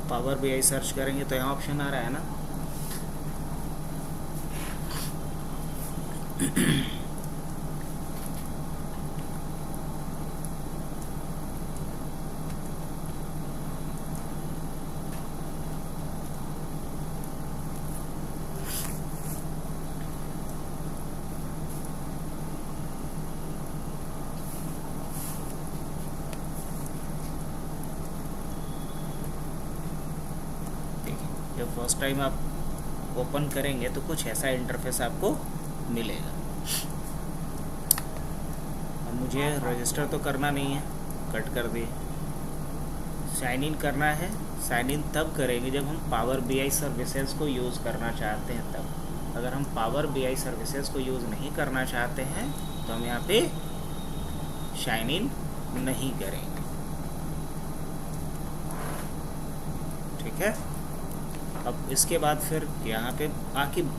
Power BI search करेंगे तो यहाँ ऑप्शन आ रहा है ना। जब फर्स्ट टाइम आप ओपन करेंगे तो कुछ ऐसा इंटरफेस आपको मिलेगा। अब मुझे रजिस्टर तो करना नहीं है, कट कर दिए। साइन इन करना है। साइन इन तब करेंगे जब हम पावर BI सर्विसेज को यूज़ करना चाहते हैं तब। अगर हम पावर BI सर्विसेज को यूज़ नहीं करना चाहते हैं तो हम यहाँ पे साइन इन नहीं करेंगे। ठीक है। अब इसके बाद फिर यहाँ पे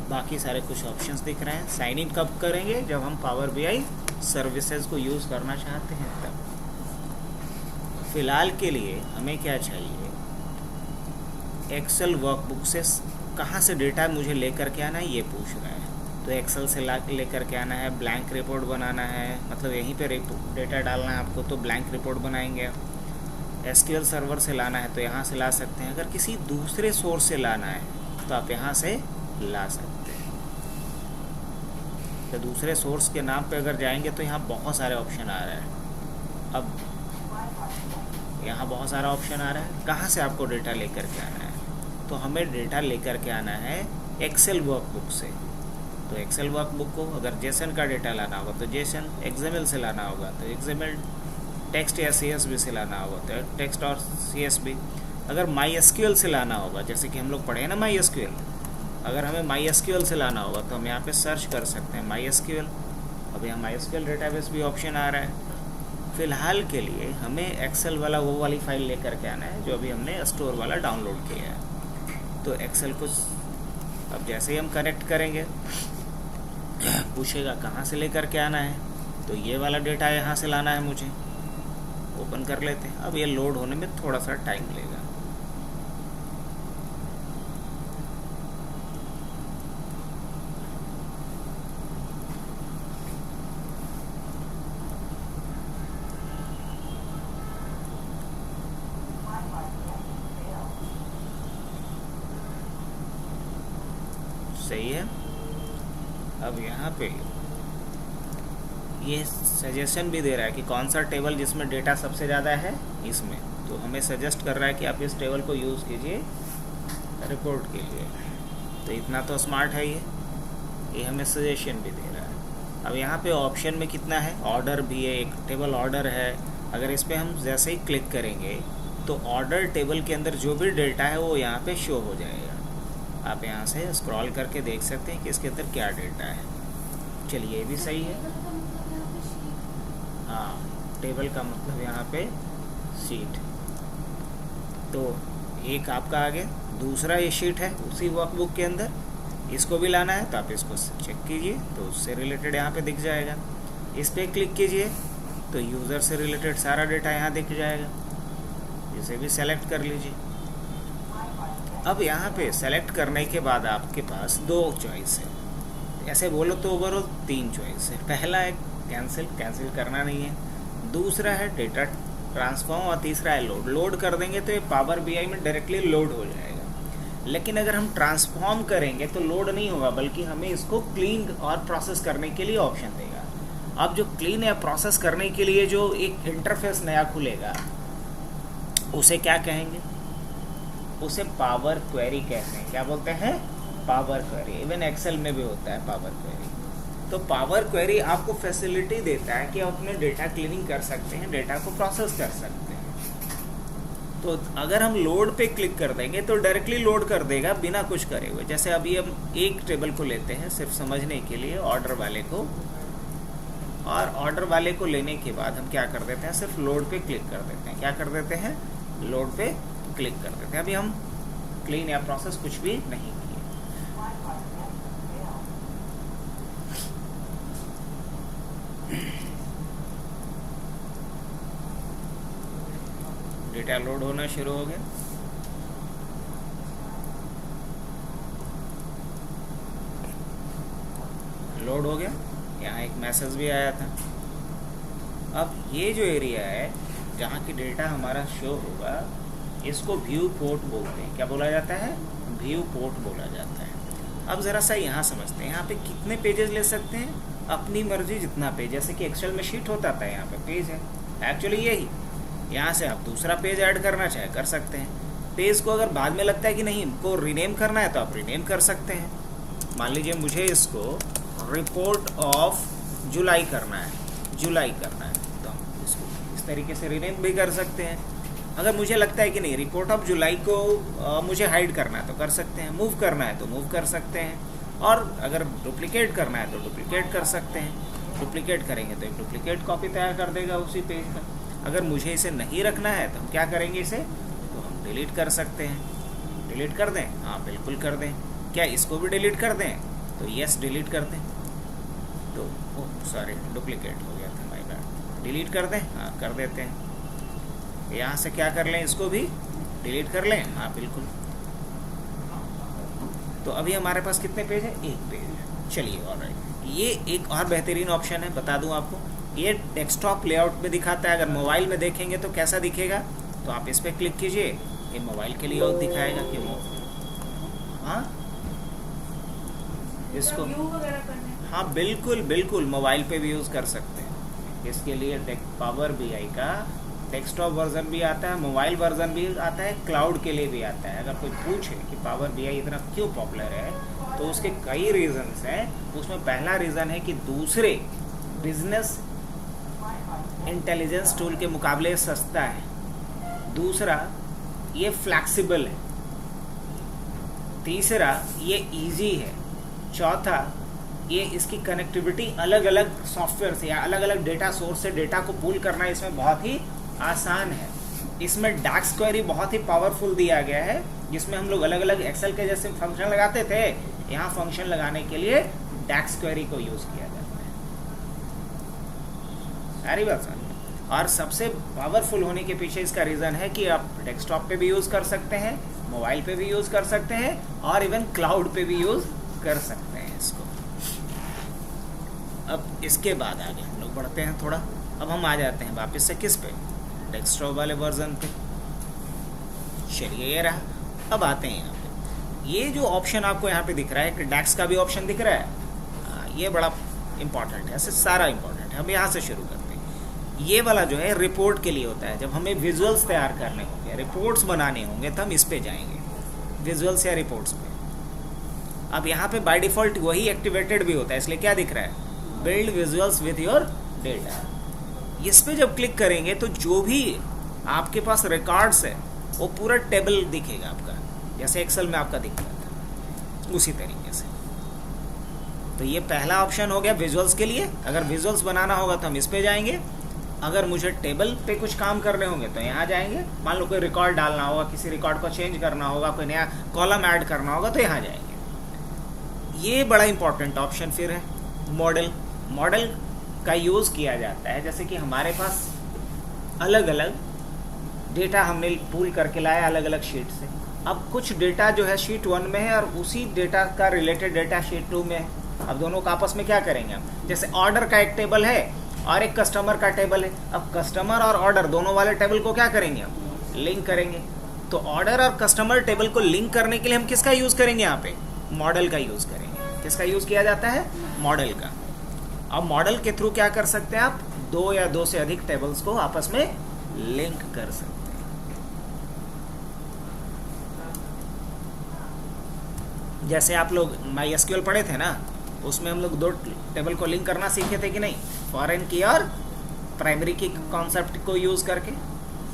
बाकी सारे कुछ ऑप्शंस दिख रहे हैं। साइन इन कब करेंगे? जब हम पावर BI सर्विसेज को यूज़ करना चाहते हैं तब। फ़िलहाल के लिए हमें क्या चाहिए? एक्सेल वर्कबुक से कहाँ से डेटा मुझे लेकर के आना है ये पूछ रहा है। तो एक्सेल से लेकर के आना है, ब्लैंक रिपोर्ट बनाना है, मतलब यहीं पे डेटा डालना है आपको, तो ब्लैंक रिपोर्ट बनाएंगे। SQL सर्वर से लाना है तो यहाँ से ला सकते हैं। अगर किसी दूसरे सोर्स से लाना है तो आप यहाँ से ला सकते हैं। तो दूसरे सोर्स के नाम पे अगर जाएंगे तो यहाँ बहुत सारे ऑप्शन आ रहे हैं। अब यहाँ बहुत सारा ऑप्शन आ रहा है, कहाँ से आपको डेटा लेकर के आना है? तो हमें डेटा लेकर के आना है एक्सेल वर्कबुक से। तो एक्सेल वर्कबुक को अगर जेसन का डेटा लाना होगा तो जेसन, XML से लाना होगा तो XML, टेक्स्ट या CSV से लाना होगा तो टेक्स्ट और CSV। अगर MySQL से लाना होगा, जैसे कि हम लोग पढ़े हैं ना MySQL, अगर हमें MySQL से लाना होगा तो हम यहाँ पे सर्च कर सकते हैं MySQL। अब यहाँ MySQL डेटाबेस भी ऑप्शन आ रहा है। फ़िलहाल के लिए हमें एक्सेल वाला वो वाली फाइल लेकर के आना है जो अभी हमने स्टोर वाला डाउनलोड किया है। तो एक्सेल को अब जैसे ही हम कनेक्ट करेंगे पूछेगा कहाँ से लेकर के आना है, तो ये वाला डेटा यहाँ से लाना है मुझे। ओपन कर लेते हैं। अब ये लोड होने में थोड़ा सा टाइम लेगा। सही है। अब यहाँ पे ये सजेशन भी दे रहा है कि कौन सा टेबल जिसमें डेटा सबसे ज़्यादा है इसमें, तो हमें सजेस्ट कर रहा है कि आप इस टेबल को यूज़ कीजिए रिपोर्ट के लिए। तो इतना तो स्मार्ट है ये हमें सजेशन भी दे रहा है। अब यहाँ पे ऑप्शन में कितना है, ऑर्डर भी है, एक टेबल ऑर्डर है। अगर इस पर हम जैसे ही क्लिक करेंगे तो ऑर्डर टेबल के अंदर जो भी डेटा है वो यहाँ पे शो हो जाएगा। आप यहाँ से स्क्रॉल करके देख सकते हैं कि इसके अंदर क्या डेटा है। चलिए ये भी सही है। हाँ, टेबल का मतलब यहाँ पे शीट। तो एक आपका आ गया, दूसरा ये शीट है उसी वर्कबुक के अंदर, इसको भी लाना है तो आप इसको चेक कीजिए तो उससे रिलेटेड यहाँ पे दिख जाएगा। इस पर क्लिक कीजिए तो यूज़र से रिलेटेड सारा डेटा यहाँ दिख जाएगा। इसे भी सेलेक्ट कर लीजिए। अब यहाँ पे सेलेक्ट करने के बाद आपके पास दो चॉइस है, ऐसे बोलो तो ओवरऑल 3 चॉइस है। पहला है कैंसिल करना नहीं है, दूसरा है डेटा ट्रांसफॉर्म और तीसरा है लोड कर देंगे तो ये पावर BI में डायरेक्टली लोड हो जाएगा। लेकिन अगर हम ट्रांसफॉर्म करेंगे तो लोड नहीं होगा, बल्कि हमें इसको क्लीन और प्रोसेस करने के लिए ऑप्शन देगा। अब जो क्लीन या प्रोसेस करने के लिए जो एक इंटरफेस नया खुलेगा उसे क्या कहेंगे? उसे पावर क्वेरी कहते हैं। क्या बोलते हैं? Power query. इवन एक्सेल में भी होता है पावर क्वेरी। तो पावर क्वेरी आपको फैसिलिटी देता है कि आप अपने डेटा क्लीनिंग कर सकते हैं, डेटा को प्रोसेस कर सकते हैं। तो अगर हम लोड पे क्लिक कर देंगे तो डायरेक्टली लोड कर देगा बिना कुछ करे हुए। जैसे अभी हम एक टेबल को लेते हैं सिर्फ समझने के लिए, ऑर्डर वाले को, और ऑर्डर वाले को लेने के बाद हम क्या कर देते हैं, सिर्फ लोड पे क्लिक कर देते हैं। क्या कर देते हैं? लोड पे क्लिक कर देते हैं। अभी हम क्लीन या प्रोसेस कुछ भी नहीं किए। डेटा लोड होना शुरू हो गया। लोड हो गया, यहाँ एक मैसेज भी आया था। अब ये जो एरिया है जहाँ की डेटा हमारा शो होगा, इसको व्यू पोर्ट बोलते हैं। क्या बोला जाता है? व्यू पोर्ट बोला जाता है। अब ज़रा सा यहाँ समझते हैं, यहाँ पे कितने पेजेस ले सकते हैं? अपनी मर्जी जितना पेज, जैसे कि एक्सेल में शीट होता था, यहाँ पे पेज है एक्चुअली यही। यहाँ से आप दूसरा पेज ऐड करना चाहे कर सकते हैं। पेज को अगर बाद में लगता है कि नहीं इनको रीनेम करना है तो आप रीनेम कर सकते हैं। मान लीजिए मुझे इसको रिपोर्ट ऑफ जुलाई करना है, तो हम इसको इस तरीके से रीनेम भी कर सकते हैं। अगर मुझे लगता है कि नहीं रिपोर्ट ऑफ जुलाई को मुझे हाइड करना है तो कर सकते हैं, मूव करना है तो मूव कर सकते हैं, और अगर डुप्लीकेट करना है तो डुप्लीकेट कर सकते हैं। डुप्लीकेट करेंगे तो एक डुप्लीकेट कॉपी तैयार कर देगा उसी पेज का। अगर मुझे इसे नहीं रखना है तो हम क्या करेंगे, इसे तो हम डिलीट कर सकते हैं। डिलीट कर दें? हाँ बिल्कुल कर दें। क्या इसको भी डिलीट कर दें? तो यस डिलीट कर दें। तो सॉरी डुप्लीकेट हो गया था, माय बैड। डिलीट कर दें? हाँ कर देते हैं। यहाँ से क्या कर लें, इसको भी डिलीट कर लें? हाँ बिल्कुल। तो अभी हमारे पास कितने पेज है? एक पेज है। चलिए ऑलराइट, ये एक और बेहतरीन ऑप्शन है, बता दूं आपको। ये डेस्कटॉप लेआउट में दिखाता है। अगर मोबाइल में देखेंगे तो कैसा दिखेगा, तो आप इस पर क्लिक कीजिए, ये मोबाइल के लिए और दिखाएगा कि वो हाँ इसको हाँ बिल्कुल बिल्कुल मोबाइल पे भी यूज़ कर सकते हैं। इसके लिए पावर बीआई का डेस्कटॉप वर्जन भी आता है, मोबाइल वर्जन भी आता है, क्लाउड के लिए भी आता है। अगर कोई पूछे कि पावर बीआई इतना क्यों पॉपुलर है, तो उसके कई रीजंस हैं। उसमें पहला रीज़न है कि दूसरे बिजनेस इंटेलिजेंस टूल के मुकाबले सस्ता है। दूसरा, ये फ्लैक्सिबल है। तीसरा, ये इजी है। चौथा, ये इसकी कनेक्टिविटी अलग अलग सॉफ्टवेयर से या अलग अलग डेटा सोर्स से डेटा को पूल करना इसमें बहुत ही आसान है। इसमें डैक्स क्वेरी बहुत ही पावरफुल दिया गया है, जिसमें हम लोग अलग अलग एक्सेल के जैसे फंक्शन लगाते थे, यहाँ फंक्शन लगाने के लिए डैक्स क्वेरी को यूज़ किया जाता है। सारी बात समझ। और सबसे पावरफुल होने के पीछे इसका रीज़न है कि आप डेस्कटॉप पे भी यूज़ कर सकते हैं, मोबाइल पे भी यूज़ कर सकते हैं, और इवन क्लाउड पे भी यूज़ कर सकते हैं इसको। अब इसके बाद आगे हम लोग बढ़ते हैं थोड़ा। अब हम आ जाते हैं वापस से किस पे, डेस्कटॉप वाले वर्जन पे। चलिए ये रहा। अब आते हैं यहाँ पे, ये जो ऑप्शन आपको यहाँ पे दिख रहा है, कि डैक्स का भी ऑप्शन दिख रहा है, ये बड़ा इंपॉर्टेंट है, ऐसे सारा इंपॉर्टेंट है। हम यहाँ से शुरू करते हैं। ये वाला जो है रिपोर्ट के लिए होता है। जब हमें विजुअल्स तैयार करने होंगे, रिपोर्ट्स बनाने होंगे, तो हम इस पे जाएंगे, विजुअल्स या रिपोर्ट्स पे। अब यहाँ पे बाय डिफॉल्ट वही एक्टिवेटेड भी होता है, इसलिए क्या दिख रहा है, build visuals with your data. इस पे जब क्लिक करेंगे तो जो भी आपके पास रिकॉर्ड्स है वो पूरा टेबल दिखेगा आपका, जैसे एक्सेल में आपका दिख रहा था उसी तरीके से। तो ये पहला ऑप्शन हो गया विजुअल्स के लिए। अगर विजुअल्स बनाना होगा तो हम इस पे जाएंगे। अगर मुझे टेबल पे कुछ काम करने होंगे तो यहाँ जाएंगे। मान लो कोई रिकॉर्ड डालना होगा, किसी रिकॉर्ड को चेंज करना होगा, कोई नया कॉलम ऐड करना होगा, तो यहाँ जाएंगे। ये बड़ा इंपॉर्टेंट ऑप्शन फिर है मॉडल। मॉडल का यूज़ किया जाता है, जैसे कि हमारे पास अलग अलग डेटा हमने पूल करके लाया अलग अलग शीट से। अब कुछ डेटा जो है शीट 1 में है और उसी डेटा का रिलेटेड डेटा शीट 2 में है। अब दोनों का आपस में क्या करेंगे हम, जैसे ऑर्डर का एक टेबल है और एक कस्टमर का टेबल है। अब कस्टमर और ऑर्डर दोनों वाले टेबल को क्या करेंगे हम, लिंक करेंगे। तो ऑर्डर और कस्टमर टेबल को लिंक करने के लिए हम किसका यूज़ करेंगे, यहाँ पे मॉडल का यूज़ करेंगे। किसका यूज़ किया जाता है, मॉडल का। अब मॉडल के थ्रू क्या कर सकते हैं आप, 2 या 2 से अधिक टेबल्स को आपस में लिंक कर सकते हैं। जैसे आप लोग MySQL पढ़े थे ना, उसमें हम लोग 2 टेबल को लिंक करना सीखे थे कि नहीं, फॉरेन की और प्राइमरी की कॉन्सेप्ट को यूज़ करके।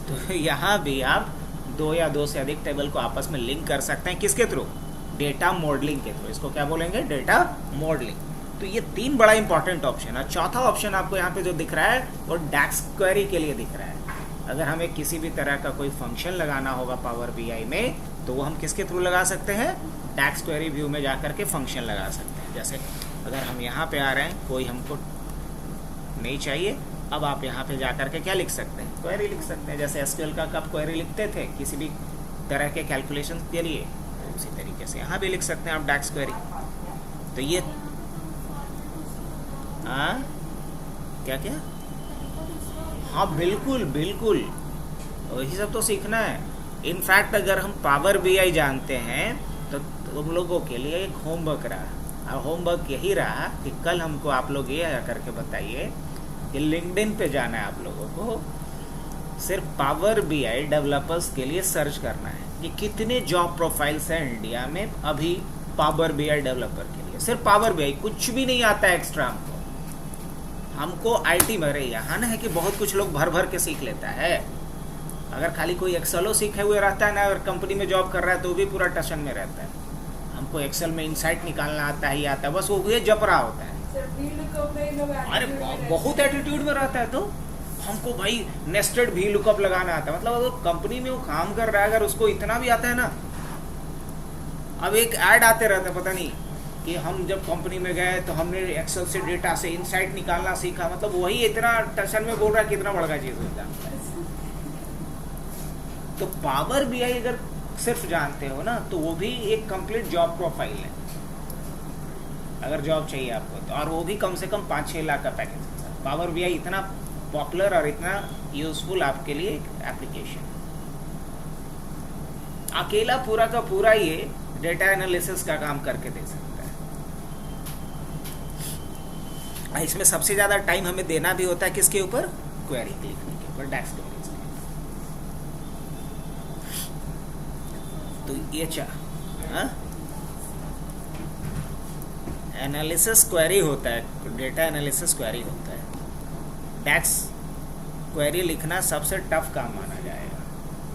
तो यहाँ भी आप 2 या 2 से अधिक टेबल को आपस में लिंक कर सकते हैं। किसके थ्रू, डेटा मॉडलिंग के थ्रू। इसको क्या बोलेंगे, डेटा मॉडलिंग। तो ये 3 बड़ा इंपॉर्टेंट ऑप्शन है। चौथा ऑप्शन आपको यहाँ पे जो दिख रहा है वो डैक्स क्वेरी के लिए दिख रहा है। अगर हमें किसी भी तरह का कोई फंक्शन लगाना होगा पावर बीआई में, तो वो हम किसके थ्रू लगा सकते हैं, डैक्स क्वेरी व्यू में जा करके फंक्शन लगा सकते हैं। जैसे अगर हम यहाँ पे आ रहे हैं, कोई हमको नहीं चाहिए, अब आप यहाँ पे जा करके क्या लिख सकते हैं, क्वेरी लिख सकते हैं। जैसे SQL का कब क्वेरी लिखते थे किसी भी तरह के कैलकुलेशन के लिए, उसी तरीके से यहाँ भी लिख सकते हैं आप डैक्स क्वेरी। तो ये हाँ क्या क्या? हाँ बिल्कुल बिल्कुल, वही सब तो सीखना है। इनफैक्ट अगर हम पावर बीआई जानते हैं तो तुम लोगों के लिए एक होमवर्क रहा, और होमवर्क यही रहा कि कल हमको आप लोग ये करके बताइए कि लिंक्डइन पे जाना है आप लोगों को, सिर्फ पावर बीआई डेवलपर्स के लिए सर्च करना है कि कितने जॉब प्रोफाइल्स हैं इंडिया में अभी पावर बीआई डेवलपर के लिए। सिर्फ पावर बीआई, कुछ भी नहीं आता है एक्स्ट्रा हमको आईटी में रही यहाँ ना है कि बहुत कुछ लोग भर भर के सीख लेता है। अगर खाली कोई एक्सेलो सीखे हुए रहता है ना, अगर कंपनी में जॉब कर रहा है तो भी पूरा टशन में रहता है। हमको एक्सेल में इनसाइट निकालना आता ही आता है, बस वो जप रहा होता है। अरे बहुत एटीट्यूड में रहता है, तो हमको भाई नेस्टेड भी लुकअप लगाना आता है। मतलब अगर कंपनी में वो काम कर रहा है, अगर उसको इतना भी आता है ना, अब एक ऐड आते रहते हैं, पता नहीं कि हम जब कंपनी में गए तो हमने एक्सेल से डेटा से इनसाइट निकालना सीखा। मतलब वही इतना टशन में बोल रहा है कितना बड़ा चीज होता है। तो पावर बीआई अगर सिर्फ जानते हो ना, तो वो भी एक कंप्लीट जॉब प्रोफाइल है अगर जॉब चाहिए आपको तो, और वो भी कम से कम 5-6 लाख का पैकेज। पावर बीआई इतना पॉपुलर और इतना यूजफुल आपके लिए एक एप्लीकेशन। अकेला पूरा का पूरा ये डेटा एनालिसिस का काम करके दे सकता है। इसमें सबसे ज्यादा टाइम हमें देना भी होता है किसके ऊपर? क्वेरी लिखने के ऊपर, डैक्स क्वेरीज के। तो ये एनालिसिस क्वेरी होता है, डेटा एनालिसिस क्वेरी होता है। डैक्स क्वेरी लिखना सबसे टफ काम माना जाएगा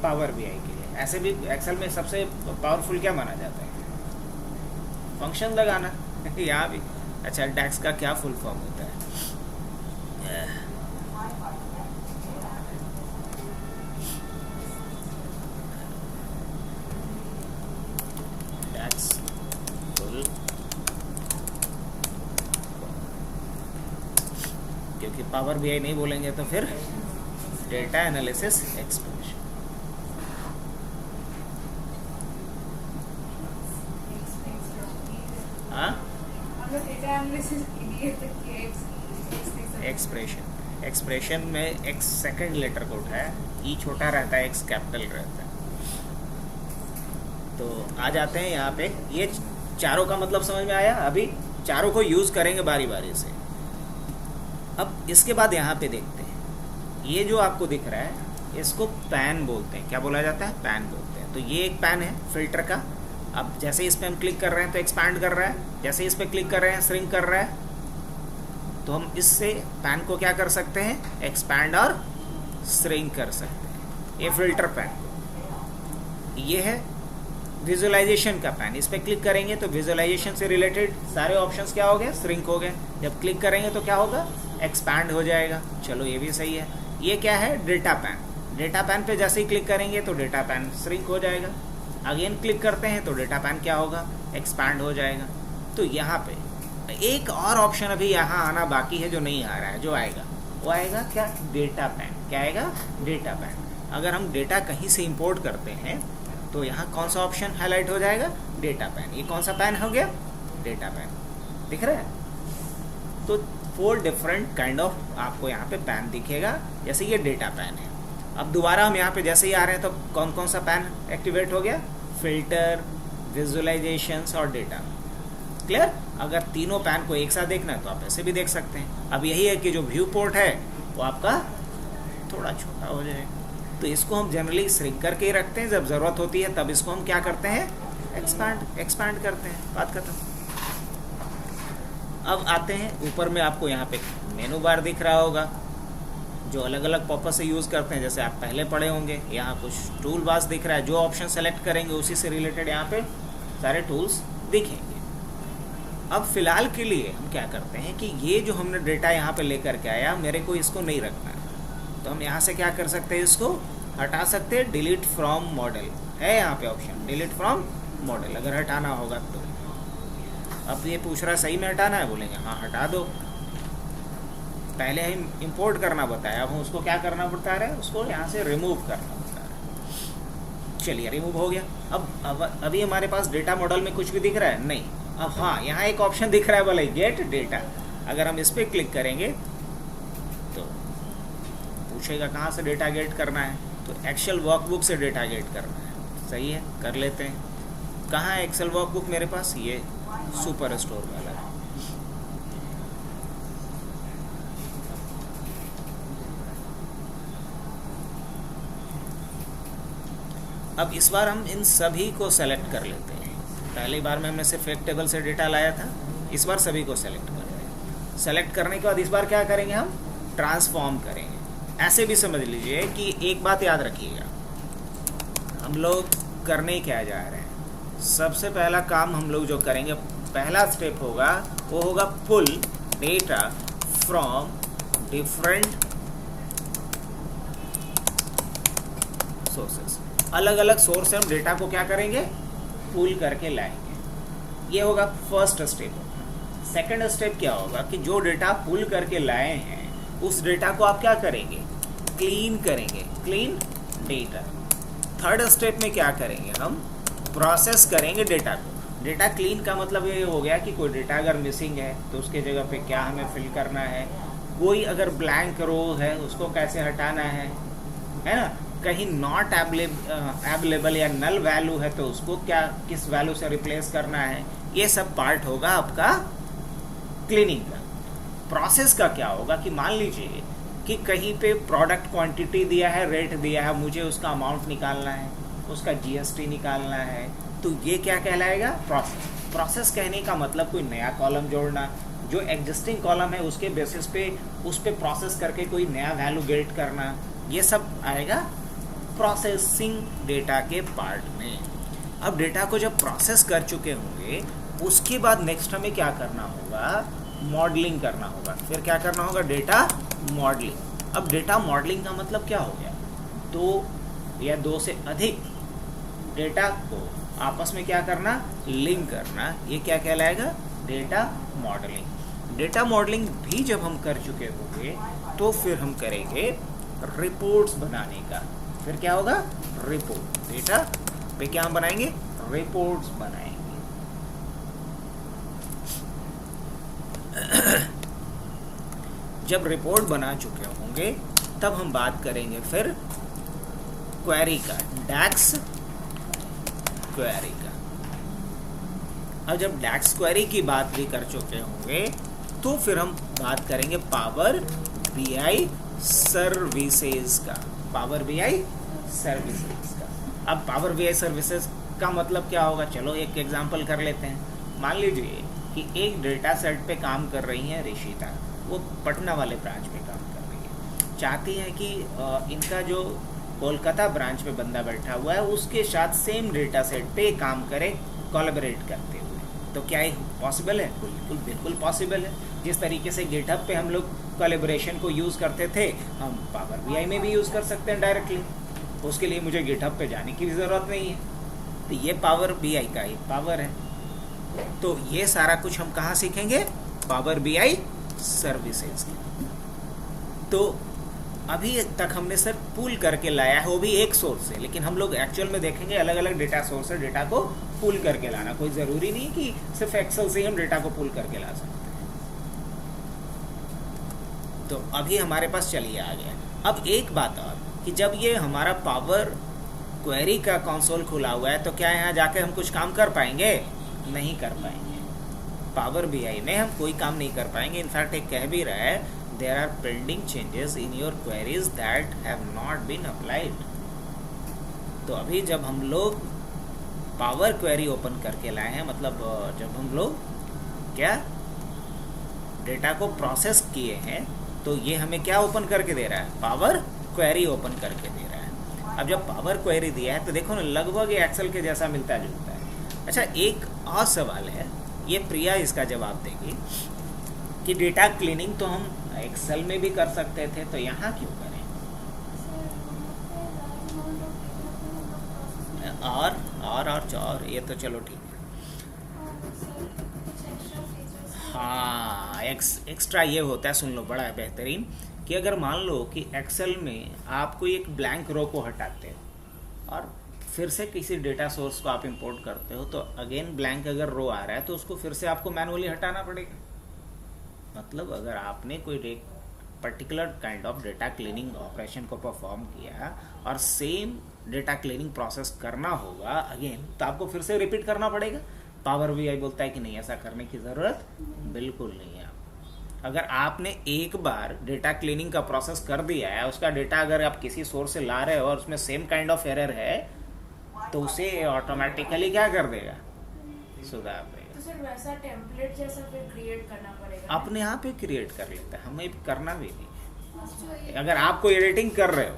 पावर बीआई के लिए। ऐसे भी एक्सेल में सबसे पावरफुल क्या माना जाता है? फंक्शन लगाना। यहाँ भी अच्छा, डैक्स का क्या फुल फॉर्म होता है? डैक्स फुल, क्योंकि पावर बीआई नहीं बोलेंगे तो फिर डेटा एनालिसिस एक्सप्रेशन। हाँ, एक्सप्रेशन में एक्स सेकंड लेटर को उठाया, ई छोटा रहता है, एक्स कैपिटल रहता है। तो आ जाते हैं यहाँ पे, ये चारों का मतलब समझ में आया। अभी चारों को यूज करेंगे बारी बारी से। अब इसके बाद यहाँ पे देखते हैं, ये जो आपको दिख रहा है इसको पैन बोलते हैं। क्या बोला जाता है? पैन बोलते हैं। तो ये एक पैन है फिल्टर का। अब जैसे इस पे हम क्लिक कर रहे हैं तो एक्सपैंड कर रहा है, जैसे इस पे क्लिक कर रहे हैं श्रिंक कर रहा है। तो हम इससे पैन को क्या कर सकते हैं? एक्सपैंड और श्रिंक कर सकते हैं। ये फिल्टर पैन। ये है विजुअलाइजेशन का पैन। इस पे क्लिक करेंगे तो विजुअलाइजेशन से रिलेटेड सारे ऑप्शंस क्या हो गए? श्रिंक हो गए। जब क्लिक करेंगे तो क्या होगा? एक्सपैंड हो जाएगा। चलो ये भी सही है। ये क्या है? Data pan. डेटा पैन पे जैसे ही क्लिक करेंगे तो डेटा पैन श्रिंक हो जाएगा। अगेन क्लिक करते हैं तो डेटा पैन क्या होगा? एक्सपैंड हो जाएगा। तो यहाँ पे एक और ऑप्शन अभी यहाँ आना बाकी है जो नहीं आ रहा है, जो आएगा वो आएगा क्या? Data pan. क्या आएगा? Data pan. अगर हम डेटा कहीं से इंपोर्ट करते हैं तो यहाँ कौन सा ऑप्शन हाईलाइट हो जाएगा? Data pan. ये कौन सा पैन हो गया? Data pan. दिख रहा है? तो 4 डिफरेंट काइंड ऑफ आपको यहाँ पे पैन दिखेगा। जैसे ये डेटा पैन है। अब दोबारा हम यहाँ पे जैसे ही आ रहे हैं तो कौन कौन सा पैन एक्टिवेट हो गया? फिल्टर, विजुअलाइजेशंस और डेटा। क्लियर? अगर तीनों पैन को एक साथ देखना है तो आप ऐसे भी देख सकते हैं। अब यही है कि जो व्यू पोर्ट है वो आपका थोड़ा छोटा हो जाएगा, तो इसको हम जनरली श्रिंक करके ही रखते हैं। जब ज़रूरत होती है तब इसको हम क्या करते हैं? एक्सपैंड करते हैं। बात खत्म। अब आते हैं ऊपर में, आपको यहाँ पे मेनू बार दिख रहा होगा जो अलग अलग पर्पस से यूज़ करते हैं। जैसे आप पहले पढ़े होंगे, यहाँ कुछ टूल बार्स दिख रहा है। जो ऑप्शन सेलेक्ट करेंगे उसी से रिलेटेड यहाँ पे सारे टूल्स दिखेंगे। अब फिलहाल के लिए हम क्या करते हैं कि ये जो हमने डेटा यहाँ पे लेकर के आया, मेरे को इसको नहीं रखना है, तो हम यहाँ से क्या कर सकते हैं? इसको हटा सकते हैं। डिलीट फ्रॉम मॉडल है यहाँ पे ऑप्शन, डिलीट फ्रॉम मॉडल। अगर हटाना होगा तो अब ये पूछ रहा है सही में हटाना है, बोलेंगे हाँ हटा दो। पहले हम इंपोर्ट करना बताया, अब हम उसको क्या करना बता रहे हैं? उसको यहाँ से रिमूव करना बता रहे हैं। चलिए रिमूव हो गया। अब अभी हमारे पास डेटा मॉडल में कुछ भी दिख रहा है? नहीं। अब हाँ, यहाँ एक ऑप्शन दिख रहा है बोले गेट डेटा। अगर हम इस पर क्लिक करेंगे तो पूछेगा कहाँ से डेटा गेट करना है, तो एक्सेल वर्कबुक से डेटा गेट करना है। सही है, कर लेते हैं। कहाँ है एक्सेल वर्कबुक मेरे पास? ये सुपर स्टोर वाला है। अब इस बार हम इन सभी को सेलेक्ट कर लेते हैं। पहली बार में हमने सिर्फ एक टेबल से डेटा लाया था, इस बार सभी को सेलेक्ट कर लें। सेलेक्ट करने के बाद इस बार क्या करेंगे, हम ट्रांसफॉर्म करेंगे। ऐसे भी समझ लीजिए कि एक बात याद रखिएगा, हम लोग करने क्या जा रहे हैं। सबसे पहला काम हम लोग जो करेंगे, पहला स्टेप होगा वो होगा पुल डेटा फ्रॉम डिफरेंट सोर्सेस। अलग अलग सोर्स से हम डेटा को क्या करेंगे, पुल करके लाएंगे। ये होगा फर्स्ट स्टेप। सेकंड स्टेप क्या होगा कि जो डेटा पुल करके लाए हैं उस डेटा को आप क्या करेंगे, क्लीन करेंगे, क्लीन डेटा। थर्ड स्टेप में क्या करेंगे, हम प्रोसेस करेंगे डेटा को। डेटा क्लीन का मतलब ये हो गया कि कोई डेटा अगर मिसिंग है तो उसके जगह पे क्या हमें फिल करना है, कोई अगर ब्लैंक रो है उसको कैसे हटाना है ना, कहीं नॉट अवेलेबल या नल वैल्यू है तो उसको क्या किस वैल्यू से रिप्लेस करना है। ये सब पार्ट होगा आपका क्लीनिंग का। प्रोसेस का क्या होगा कि मान लीजिए कि कहीं पे प्रोडक्ट क्वांटिटी दिया है, रेट दिया है, मुझे उसका अमाउंट निकालना है, उसका जीएसटी निकालना है, तो ये क्या कहलाएगा, प्रोसेस। प्रोसेस कहने का मतलब कोई नया कॉलम जोड़ना, जो एग्जिस्टिंग कॉलम है उसके बेसिस पे उस पर प्रोसेस करके कोई नया वैल्यू गेट करना, ये सब आएगा प्रोसेसिंग डेटा के पार्ट में। अब डेटा को जब प्रोसेस कर चुके होंगे उसके बाद नेक्स्ट हमें क्या करना होगा, मॉडलिंग करना होगा। फिर क्या करना होगा, डेटा मॉडलिंग। अब डेटा मॉडलिंग का मतलब क्या हो गया, दो या दो से अधिक डेटा को आपस में क्या करना, लिंक करना। ये क्या कहलाएगा, डेटा मॉडलिंग। डेटा मॉडलिंग भी जब हम कर चुके होंगे तो फिर हम करेंगे रिपोर्ट्स बनाने का। फिर क्या होगा, रिपोर्ट। डेटा पे क्या हम बनाएंगे, रिपोर्ट्स बनाएंगे। जब रिपोर्ट बना चुके होंगे तब हम बात करेंगे फिर क्वेरी का, डैक्स क्वेरी का। अब जब डैक्स क्वेरी की बात भी कर चुके होंगे तो फिर हम बात करेंगे पावर बीआई सर्विसेज का, पावर बीआई सर्विसेज का। अब पावर बीआई सर्विसेज का मतलब क्या होगा, चलो एक एग्जांपल कर लेते हैं। मान लीजिए कि एक डेटा सेट पे काम कर रही हैं ऋषिता, वो पटना वाले ब्रांच पे काम कर रही है, चाहती हैं कि इनका जो कोलकाता ब्रांच पे बंदा बैठा हुआ है उसके साथ सेम डेटा सेट पे काम करे, कोलैबोरेट करते हुए। तो क्या ये पॉसिबल है, बिल्कुल पॉसिबल है। जिस तरीके से गिटहब पे हम लोग कोलैबोरेशन को यूज़ करते थे, हम पावर बीआई में भी यूज़ कर सकते हैं डायरेक्टली। उसके लिए मुझे गिटहब पे जाने की भी ज़रूरत नहीं है। तो ये पावर बीआई का ही पावर है। तो ये सारा कुछ हम कहाँ सीखेंगे, पावर बीआई सर्विसेज की। तो अभी तक हमने सर पूल करके लाया है, वो भी एक सोर्स से, लेकिन हम लोग एक्चुअल में देखेंगे अलग अलग डेटा सोर्स से डेटा को पूल करके लाना। कोई ज़रूरी नहीं कि सिर्फ एक्सेल से ही हम डेटा को पूल करके ला सकते हैं। तो अभी हमारे पास चलिए आ गया। अब एक बात और कि जब ये हमारा पावर क्वेरी का कंसोल खुला हुआ है तो क्या यहाँ जाके हम कुछ काम कर पाएंगे, नहीं कर पाएंगे। पावर बीआई में हम कोई काम नहीं कर पाएंगे। इनफैक्ट एक कह भी रहा है, there are pending changes in your queries that have not been applied. तो अभी जब हम लोग पावर क्वेरी ओपन करके लाए हैं, मतलब जब हम लोग क्या डेटा को प्रोसेस किए हैं, तो ये हमें क्या ओपन करके दे रहा है, पावर क्वेरी ओपन करके दे रहा है। अब जब पावर क्वेरी दिया है तो देखो ना, लगभग एक्सेल के जैसा मिलता जुलता है। अच्छा, एक और सवाल है, ये प्रिया इसका जवाब देगी कि डेटा क्लीनिंग तो हम एक्सेल में भी कर सकते थे, तो यहाँ क्यों करें। और ये तो चलो ठीक है। हाँ, एक्स्ट्रा ये होता है, सुन लो, बड़ा बेहतरीन, कि अगर मान लो कि एक्सेल में आप कोई एक ब्लैंक रो को हटाते हो और फिर से किसी डेटा सोर्स को आप इंपोर्ट करते हो, तो अगेन ब्लैंक अगर रो आ रहा है तो उसको फिर से आपको मैनुअली हटाना पड़ेगा। मतलब अगर आपने कोई particular kind of data cleaning operation को परफॉर्म किया और सेम डेटा क्लीनिंग प्रोसेस करना होगा अगेन, तो आपको फिर से रिपीट करना पड़ेगा। पावर बीआई बोलता है कि नहीं, ऐसा करने की ज़रूरत बिल्कुल नहीं है। अगर आपने एक बार डेटा क्लीनिंग का प्रोसेस कर दिया है, उसका डेटा अगर आप किसी सोर्स से ला रहे हो और उसमें सेम काइंड ऑफ एरर है, तो उसे ऑटोमेटिकली क्या कर देगा, सुधार देगा। तो सर वैसा टेम्पलेट जैसा फिर क्रिएट करना पड़ेगा? अपने आप ही क्रिएट कर लेता है, हमें करना भी नहीं। अगर आप कोई एडिटिंग कर रहे हो,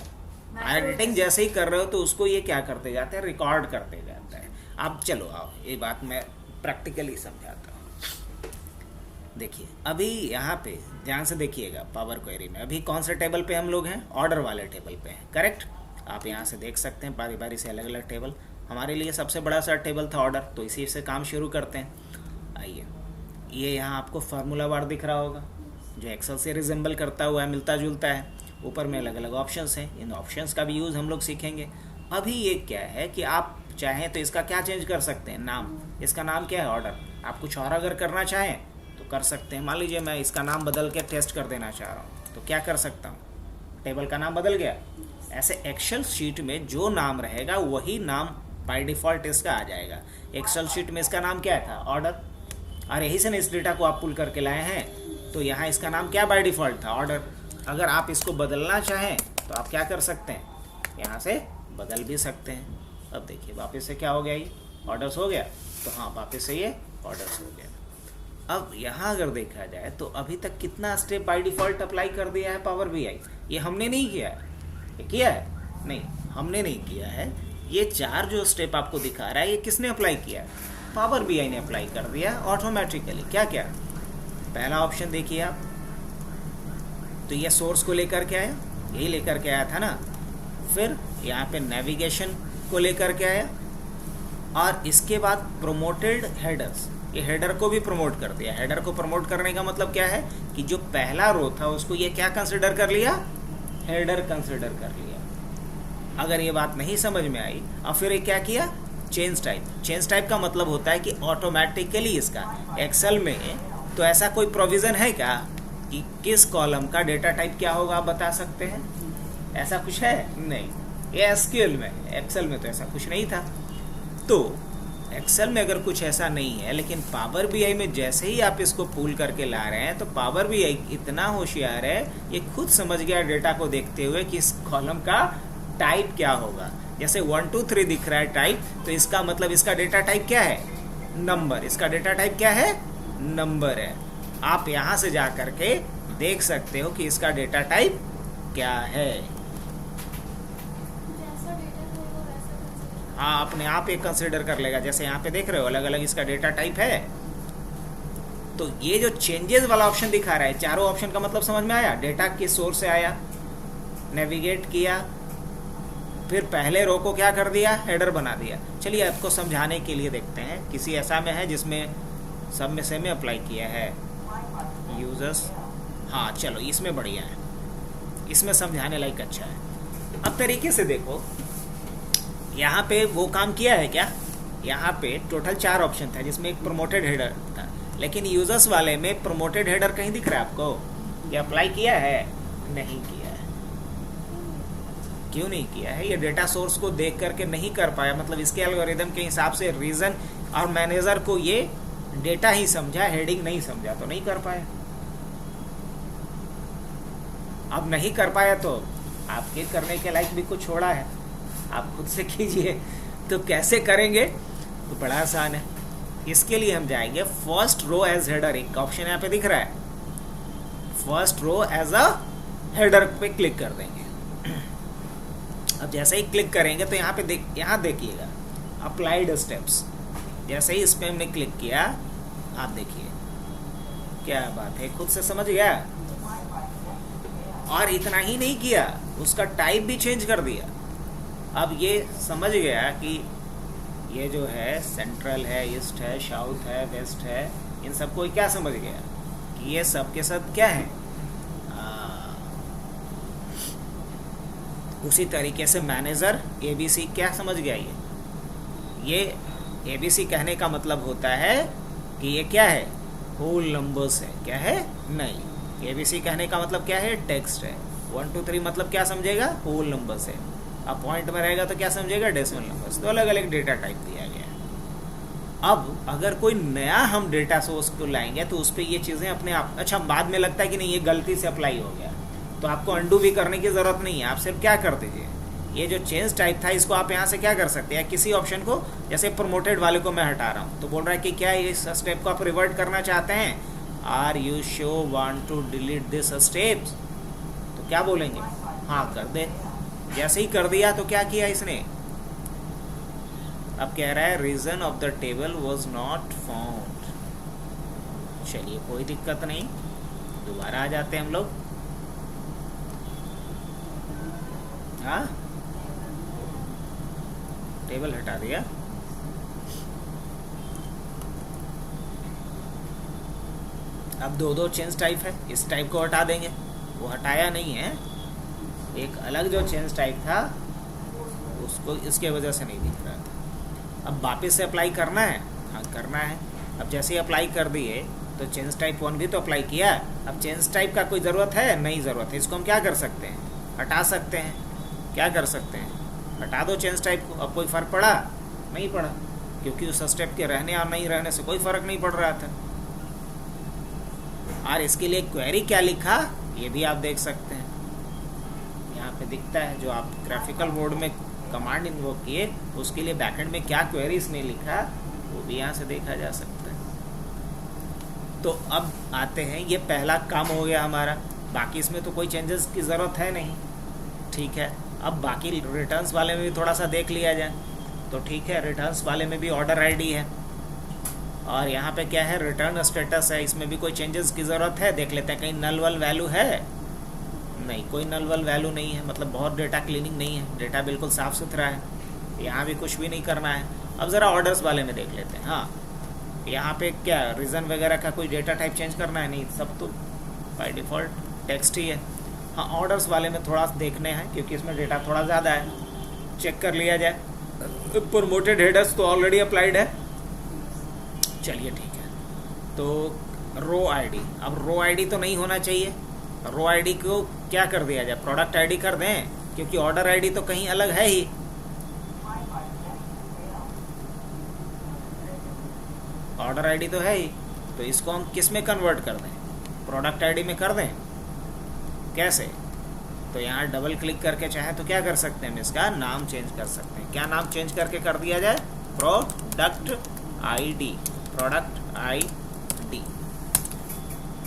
एडिटिंग जैसे ही कर रहे हो, तो उसको ये क्या करते जाते हैं, रिकॉर्ड करते जाता है। अब चलो आओ, ये बात मैं प्रैक्टिकली समझाता हूँ। देखिए अभी यहाँ पे ध्यान से देखिएगा, पावर क्वेरी में अभी कौन से टेबल पे हम लोग हैं, ऑर्डर वाले टेबल पे हैं, करेक्ट। आप यहाँ से देख सकते हैं बारी बारी से अलग अलग टेबल। हमारे लिए सबसे बड़ा सा टेबल था ऑर्डर, तो इसी से काम शुरू करते हैं। आइए, ये यहाँ आपको फार्मूला बार दिख रहा होगा, जो एक्सेल से रिजेंबल करता हुआ है, मिलता जुलता है। ऊपर में अलग अलग ऑप्शंस हैं, इन ऑप्शंस का भी यूज़ हम लोग सीखेंगे। अभी ये क्या है कि आप चाहें तो इसका क्या चेंज कर सकते हैं, नाम। इसका नाम क्या है, ऑर्डर। आप कुछ और अगर करना चाहें तो कर सकते हैं। मान लीजिए मैं इसका नाम बदल के टेस्ट कर देना चाह रहा हूँ, तो क्या कर सकता हूँ, टेबल का नाम बदल गया। ऐसे एक्सेल शीट में जो नाम रहेगा वही नाम बाय डिफ़ॉल्ट इसका आ जाएगा। एक्सेल शीट में इसका नाम क्या था, ऑर्डर, और यही से ना इस डेटा को आप पुल करके लाए हैं, तो यहाँ इसका नाम क्या बाय डिफ़ॉल्ट था, ऑर्डर। अगर आप इसको बदलना चाहें तो आप क्या कर सकते हैं, यहाँ से बदल भी सकते हैं। अब देखिए वापस से क्या हो गया, ये ऑर्डर्स हो गया, तो हाँ वापस से ये ऑर्डर्स हो गया। अब यहाँ अगर देखा जाए तो अभी तक कितना स्टेप बाय डिफ़ॉल्ट अप्लाई कर दिया है पावर बीआई, ये हमने नहीं किया है। ये किया है? नहीं, हमने नहीं किया है। ये 4 जो स्टेप आपको दिखा रहा है, ये किसने अप्लाई किया है, पावर बीआई ने अप्लाई कर दिया ऑटोमेटिकली। क्या क्या, पहला ऑप्शन देखिए आप, तो ये सोर्स को लेकर के आया, यही लेकर के आया था ना। फिर यहाँ पे नेविगेशन को लेकर के आया, और इसके बाद प्रोमोटेड हेडर्स, ये हेडर को भी प्रमोट कर दिया। हेडर को प्रमोट करने का मतलब क्या है कि जो पहला रो था उसको ये क्या कंसिडर कर लिया, हेडर कंसिडर कर लिया। अगर ये बात नहीं समझ में आई, और फिर ये क्या किया, चेंज टाइप। चेंज टाइप का मतलब होता है कि ऑटोमेटिकली इसका एक्सेल में तो ऐसा कोई प्रोविज़न है क्या कि किस कॉलम का डेटा टाइप क्या होगा, आप बता सकते हैं, ऐसा कुछ है? नहीं, ये एसक्यूएल में, एक्सेल में तो ऐसा कुछ नहीं था। तो एक्सेल में अगर कुछ ऐसा नहीं है, लेकिन पावर बीआई में जैसे ही आप इसको पुल करके ला रहे हैं, तो पावर बीआई इतना होशियार है, ये खुद समझ गया डेटा को देखते हुए कि इस कॉलम का टाइप क्या होगा। जैसे 1 2 3 दिख रहा है टाइप, तो इसका मतलब इसका डेटा टाइप क्या है, नंबर। इसका डेटा टाइप क्या है, नंबर है। आप यहाँ से जा करके देख सकते हो कि इसका डेटा टाइप क्या है। हाँ, अपने आप एक कंसिडर कर लेगा। जैसे यहाँ पे देख रहे हो अलग अलग इसका डेटा टाइप है। तो ये जो चेंजेस वाला ऑप्शन दिखा रहा है, चारों ऑप्शन का मतलब समझ में आया। डेटा किस सोर्स से आया, नेविगेट किया, फिर पहले रो को क्या कर दिया, हेडर बना दिया। चलिए आपको समझाने के लिए देखते हैं, किसी ऐसा में है जिसमें सब में से में अप्लाई किया है यूजर्स। हाँ चलो, इसमें बढ़िया है, इसमें समझाने लायक अच्छा है। अब तरीके से देखो, यहाँ पे वो काम किया है क्या, यहाँ पे टोटल 4 ऑप्शन था जिसमें एक प्रमोटेड हेडर था, लेकिन यूजर्स वाले में प्रमोटेड हेडर कहीं दिख रहा है आपको? ये अप्लाई किया है? नहीं किया है। क्यों नहीं किया है? ये डेटा सोर्स को देख करके नहीं कर पाया, मतलब इसके एल्गोरिदम के हिसाब से रीजन और मैनेजर को ये डेटा ही समझा, हेडिंग नहीं समझा, तो नहीं कर पाया। अब नहीं कर पाया तो आपके करने के लायक भी कुछ छोड़ा है, आप खुद से कीजिए। तो कैसे करेंगे, तो बड़ा आसान है। इसके लिए हम जाएंगे फर्स्ट रो एज हेडर, एक ऑप्शन यहाँ पे दिख रहा है, first row as a header पे क्लिक कर देंगे। अब जैसे ही क्लिक करेंगे तो यहाँ पे यहाँ देखिएगा अप्लाइड स्टेप्स। जैसे ही इस पे हमने क्लिक किया, आप देखिए क्या बात है, खुद से समझ गया। और इतना ही नहीं किया, उसका टाइप भी चेंज कर दिया। अब ये समझ गया कि ये जो है सेंट्रल है, ईस्ट है, साउथ है, वेस्ट है, इन सबको क्या समझ गया कि ये सब के सब क्या है। उसी तरीके से मैनेजर ABC क्या समझ गया, ये ABC कहने का मतलब होता है कि ये क्या है, होल नंबर्स है, क्या है? नहीं, एबीसी कहने का मतलब क्या है? टेक्स्ट है। 1 2 3 मतलब क्या समझेगा? होल नंबर्स है। अब पॉइंट में रहेगा तो क्या समझेगा? Decimal numbers. तो अलग अलग डेटा टाइप दिया गया है। अब अगर कोई नया हम डेटा सोर्स को लाएंगे तो उस पर ये चीज़ें अपने आप, अच्छा बाद में लगता है कि नहीं ये गलती से अप्लाई हो गया, तो आपको अंडू भी करने की ज़रूरत नहीं है। आप सिर्फ क्या कर दीजिए, ये जो चेंज टाइप था इसको आप यहाँ से क्या कर सकते हैं, किसी ऑप्शन को, जैसे प्रमोटेड वाले को मैं हटा रहा हूँ तो बोल रहा है कि क्या इस स्टेप को आप रिवर्ट करना चाहते हैं? Are you sure want to delete this steps? तो क्या बोलेंगे? हाँ कर दे। जैसे ही कर दिया तो क्या किया इसने? अब कह रहा है reason of the table was not found. चलिए कोई दिक्कत नहीं, दोबारा आ जाते हैं हम लोग। हाँ टेबल हटा दिया। अब दो चेंज टाइप है, इस टाइप को हटा देंगे, वो हटाया नहीं है, एक अलग जो चेंज टाइप था उसको इसके वजह से नहीं दिख रहा था। अब वापस से अप्लाई करना है, हाँ करना है। अब जैसे ही अप्लाई कर दिए तो चेंज टाइप 1 भी तो अप्लाई किया। अब चेंज टाइप का कोई ज़रूरत है? नहीं ज़रूरत है। इसको हम क्या कर सकते हैं? हटा सकते हैं। क्या कर सकते हैं? हटा दो चेंज टाइप को। अब कोई फ़र्क पड़ा? नहीं पड़ा, क्योंकि उस स्टेप के रहने और नहीं रहने से कोई फ़र्क नहीं पड़ रहा था। और इसके लिए क्वेरी क्या लिखा ये भी आप देख सकते हैं, यहाँ पे दिखता है। जो आप ग्राफिकल बोर्ड में कमांड इन्वोक किए उसके लिए बैकएंड में क्या क्वेरी इसने लिखा वो भी यहाँ से देखा जा सकता है। तो अब आते हैं, ये पहला काम हो गया हमारा, बाकी इसमें तो कोई चेंजेस की ज़रूरत है नहीं, ठीक है। अब बाकी रिटर्न्स वाले में भी थोड़ा सा देख लिया जाए तो ठीक है। रिटर्न्स वाले में भी ऑर्डर आईडी है और यहाँ पे क्या है? रिटर्न स्टेटस है। इसमें भी कोई चेंजेस की ज़रूरत है? देख लेते हैं, कहीं नल वल वैल्यू है? नहीं, कोई नल वल वैल्यू नहीं है, मतलब बहुत डेटा क्लीनिंग नहीं है, डेटा बिल्कुल साफ़ सुथरा है, यहाँ भी कुछ भी नहीं करना है। अब ज़रा ऑर्डर्स वाले में देख लेते हैं। हाँ यहाँ पे क्या रीज़न वगैरह का कोई डेटा टाइप चेंज करना है? नहीं, सब तो बाय डिफ़ॉल्ट टेक्स्ट ही है। हाँ ऑर्डर्स वाले में थोड़ा देखने हैं क्योंकि इसमें डेटा थोड़ा ज़्यादा है, चेक कर लिया जाए। प्रमोटेड हेडर्स तो ऑलरेडी अप्लाइड है, चलिए ठीक है। तो रो आईडी, अब रो आईडी तो नहीं होना चाहिए, रो आईडी को क्या कर दिया जाए? प्रोडक्ट आईडी कर दें, क्योंकि ऑर्डर आईडी तो कहीं अलग है ही। ऑर्डर आईडी तो है ही, तो इसको हम किस में कन्वर्ट कर दें? प्रोडक्ट आईडी में कर दें। कैसे? तो यहाँ डबल क्लिक करके चाहे तो क्या कर सकते हैं? हम इसका नाम चेंज कर सकते हैं। क्या नाम चेंज करके कर दिया जाए? Product ID, product ID.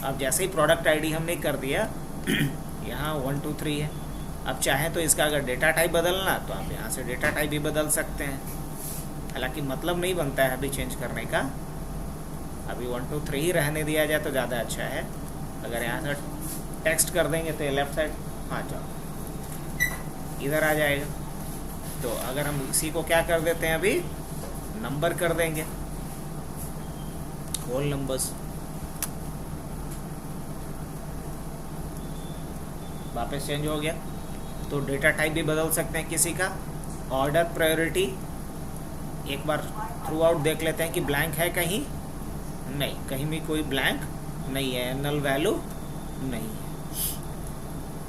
अब जैसे ही प्रोडक्ट आईडी हमने कर दिया यहाँ 1 2 3 है। अब चाहे तो इसका अगर डेटा टाइप बदलना तो आप यहाँ से डेटा टाइप भी बदल सकते हैं, हालांकि मतलब नहीं बनता है अभी चेंज करने का। अभी 1 2 3 ही रहने दिया जाए तो ज़्यादा अच्छा है। अगर यहाँ से टेक्स्ट कर देंगे तो लेफ्ट साइड, हाँ जाओ इधर आ जाएगा। तो अगर हम इसी को क्या कर देते हैं, अभी नंबर कर देंगे, होल नंबर्स। वापस चेंज हो गया। तो डेटा टाइप भी बदल सकते हैं किसी का। ऑर्डर प्रायोरिटी एक बार थ्रू आउट देख लेते हैं कि ब्लैंक है कहीं? नहीं, कहीं भी कोई ब्लैंक नहीं है, नल वैल्यू नहीं है।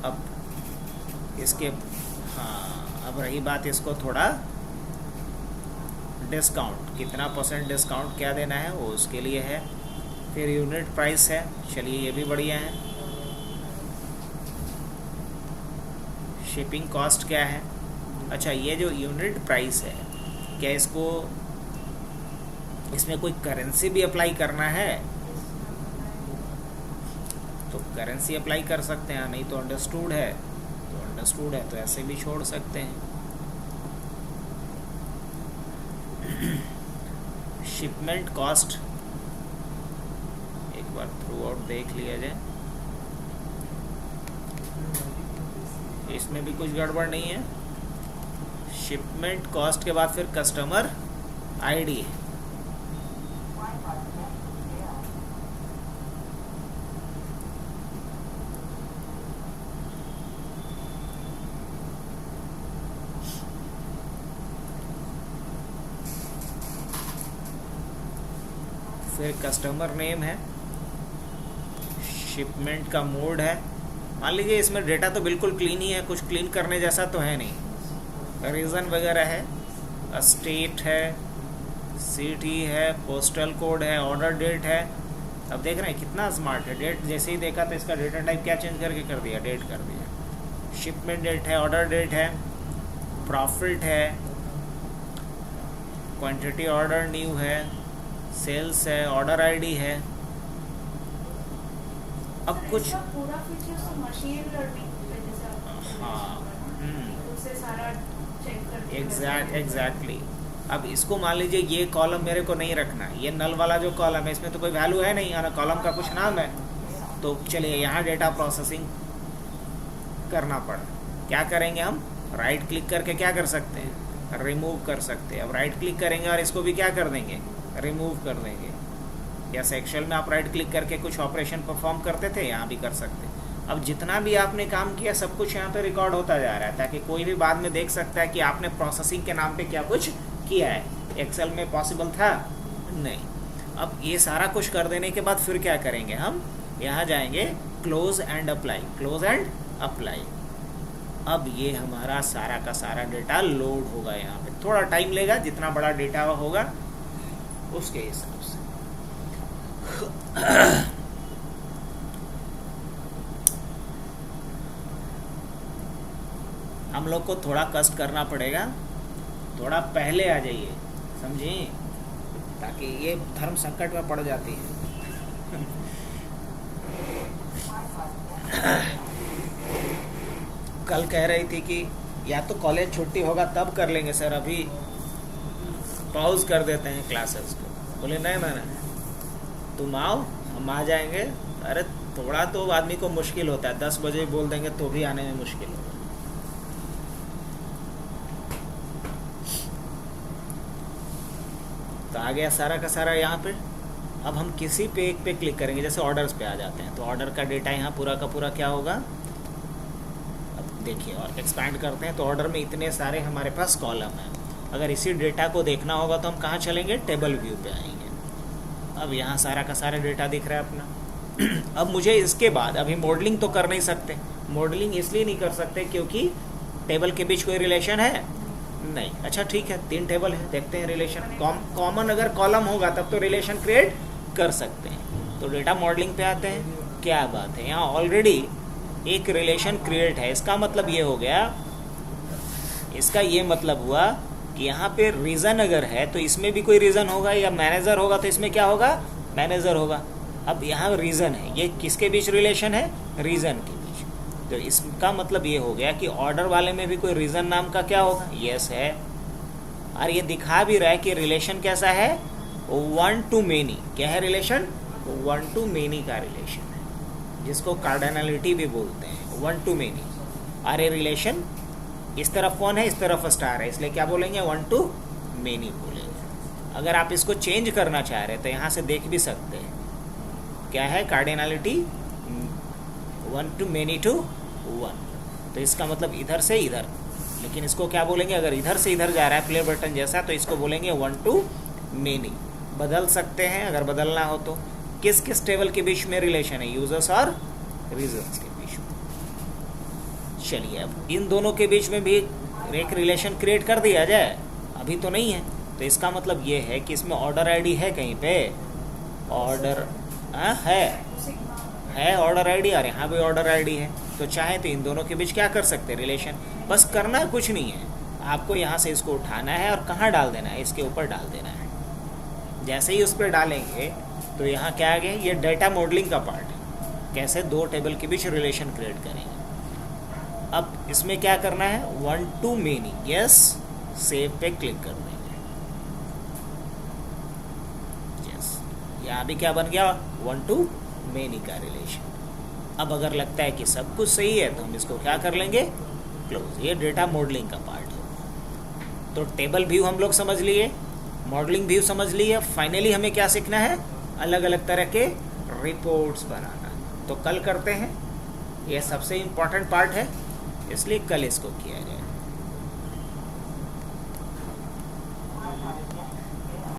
अब इसके, हाँ अब रही बात इसको थोड़ा डिस्काउंट, कितना % डिस्काउंट क्या देना है वो उसके लिए है। फिर यूनिट प्राइस है, चलिए ये भी बढ़िया है। शिपिंग कॉस्ट क्या है? अच्छा ये जो यूनिट प्राइस है, क्या इसको, इसमें कोई करेंसी भी अप्लाई करना है? तो करेंसी अप्लाई कर सकते हैं, नहीं तो अंडरस्टूड है, तो अंडरस्टूड है तो ऐसे भी छोड़ सकते हैं। शिपमेंट कॉस्ट एक बार थ्रू आउट देख लिया जाए, इसमें भी कुछ गड़बड़ नहीं है। शिपमेंट कॉस्ट के बाद फिर कस्टमर आईडी है। फिर कस्टमर नेम है, शिपमेंट का मोड है, मान लीजिए इसमें डेटा तो बिल्कुल क्लीन ही है, कुछ क्लीन करने जैसा तो है नहीं, रीज़न वगैरह है, स्टेट है, सिटी है, पोस्टल कोड है, ऑर्डर डेट है। अब देख रहे हैं कितना स्मार्ट है, डेट जैसे ही देखा तो इसका डेटा टाइप क्या चेंज करके कर दिया, डेट कर दिया। शिपमेंट डेट है, ऑर्डर डेट है, प्रॉफिट है, क्वांटिटी ऑर्डर न्यू है, सेल्स है, ऑर्डर आईडी है। अब सर, कुछ इसका पूरा फीचर तो मशीन लर्निंग पे जैसे आप हाँ, उससे सारा चेक करके एग्जैक्टली। अब इसको मान लीजिए ये कॉलम मेरे को नहीं रखना, ये नल वाला जो कॉलम है इसमें तो कोई वैल्यू है नहीं, यानी कॉलम का कुछ नाम है, तो चलिए यहाँ डेटा प्रोसेसिंग करना पड़ा। क्या करेंगे हम, राइट क्लिक करके क्या कर सकते हैं, रिमूव कर सकते हैं। अब राइट क्लिक करेंगे और इसको भी क्या कर देंगे, रिमूव कर देंगे। या एक्सेल में आप राइट क्लिक करके कुछ ऑपरेशन परफॉर्म करते थे, यहाँ भी कर सकते हैं। अब जितना भी आपने काम किया सब कुछ यहाँ पे रिकॉर्ड होता जा रहा है, ताकि कोई भी बाद में देख सकता है कि आपने प्रोसेसिंग के नाम पे क्या कुछ किया है। एक्सेल में पॉसिबल था नहीं। अब ये सारा कुछ कर देने के बाद फिर क्या करेंगे, हम यहाँ जाएंगे close and apply, close and apply. अब ये हमारा सारा का सारा डेटा लोड होगा। यहाँ पे थोड़ा टाइम लेगा, जितना बड़ा डेटा होगा उसके हिसाब से। हम लोग को थोड़ा कष्ट करना पड़ेगा, थोड़ा पहले आ जाइए, समझे, ताकि ये धर्म संकट में पड़ जाती है। कल कह रही थी कि या तो कॉलेज छुट्टी होगा तब कर लेंगे सर, अभी पॉज कर देते हैं क्लासेस को। बोले नहीं नहीं, तुम आओ, हम आ जाएंगे। अरे थोड़ा तो आदमी को मुश्किल होता है, 10 बजे बोल देंगे तो भी आने में मुश्किल होगा। तो आ गया सारा का सारा यहाँ पे। अब हम किसी पे एक पे क्लिक करेंगे, जैसे ऑर्डर्स पे आ जाते हैं तो ऑर्डर का डेटा यहाँ पूरा का पूरा क्या होगा। अब देखिए और एक्सपैंड करते हैं तो ऑर्डर में इतने सारे हमारे पास कॉलम हैं। अगर इसी डेटा को देखना होगा तो हम कहाँ चलेंगे, टेबल व्यू पे आएंगे। अब यहाँ सारा का सारा डेटा दिख रहा है अपना। अब मुझे इसके बाद अभी मॉडलिंग तो कर नहीं सकते, मॉडलिंग इसलिए नहीं कर सकते क्योंकि टेबल के बीच कोई रिलेशन है नहीं। अच्छा ठीक है, 3 टेबल है, देखते हैं रिलेशन। कॉमन अगर कॉलम होगा तब तो रिलेशन क्रिएट कर सकते हैं। तो डेटा मॉडलिंग पे आते हैं। क्या बात है, यहाँ ऑलरेडी एक रिलेशन क्रिएट है। इसका मतलब ये हो गया, इसका ये मतलब हुआ कि यहाँ पे रीज़न अगर है तो इसमें भी कोई रीज़न होगा, या मैनेजर होगा तो इसमें क्या होगा, मैनेजर होगा। अब यहाँ रीज़न है, ये किसके बीच रिलेशन है, रीज़न के बीच। तो इसका मतलब ये हो गया कि ऑर्डर वाले में भी कोई रीज़न नाम का क्या होगा, यस है। और ये दिखा भी रहा है कि रिलेशन कैसा है, 1 to many। क्या है रिलेशन, 1 to many का रिलेशन है, जिसको कार्डिनलिटी भी बोलते हैं, 1 to many। और ये रिलेशन इस तरफ 1 है, इस तरफ स्टार है, इसलिए क्या बोलेंगे, 1 to many बोलेंगे। अगर आप इसको चेंज करना चाह रहे हैं तो यहाँ से देख भी सकते हैं क्या है, कार्डिनलिटी 1 to many to 1। तो इसका मतलब इधर से इधर, लेकिन इसको क्या बोलेंगे, अगर इधर से इधर जा रहा है प्ले बटन जैसा तो इसको बोलेंगे 1 to many। बदल सकते हैं अगर बदलना हो तो। किस किस टेबल के बीच में रिलेशन है, यूजर्स और रीजन्स के बीच में। चलिए अब इन दोनों के बीच में भी एक रिलेशन क्रिएट कर दिया जाए, अभी तो नहीं है। तो इसका मतलब ये है कि इसमें ऑर्डर आईडी है, कहीं पे ऑर्डर है ऑर्डर आईडी, और यहाँ भी ऑर्डर आईडी है। तो चाहे तो इन दोनों के बीच क्या कर सकते हैं, रिलेशन। बस करना कुछ नहीं है, आपको यहाँ से इसको उठाना है और कहाँ डाल देना है, इसके ऊपर डाल देना है। जैसे ही उस पर डालेंगे तो यहाँ क्या आ गया, ये डेटा मॉडलिंग का पार्ट है, कैसे 2 टेबल के बीच रिलेशन क्रिएट करेंगे। अब इसमें क्या करना है, 1 to many, यस, सेव पे क्लिक कर देंगे। यस, यहाँ भी क्या बन गया, 1 to many का रिलेशन। अब अगर लगता है कि सब कुछ सही है तो हम इसको क्या कर लेंगे, क्लोज। ये डेटा मॉडलिंग का पार्ट है। तो टेबल व्यू हम लोग समझ लिए, मॉडलिंग व्यू समझ लिए। फाइनली हमें क्या सीखना है, अलग अलग तरह के रिपोर्ट्स बनाना। तो कल करते हैं, ये सबसे इम्पोर्टेंट पार्ट है, इसलिए कल इसको किया जाए।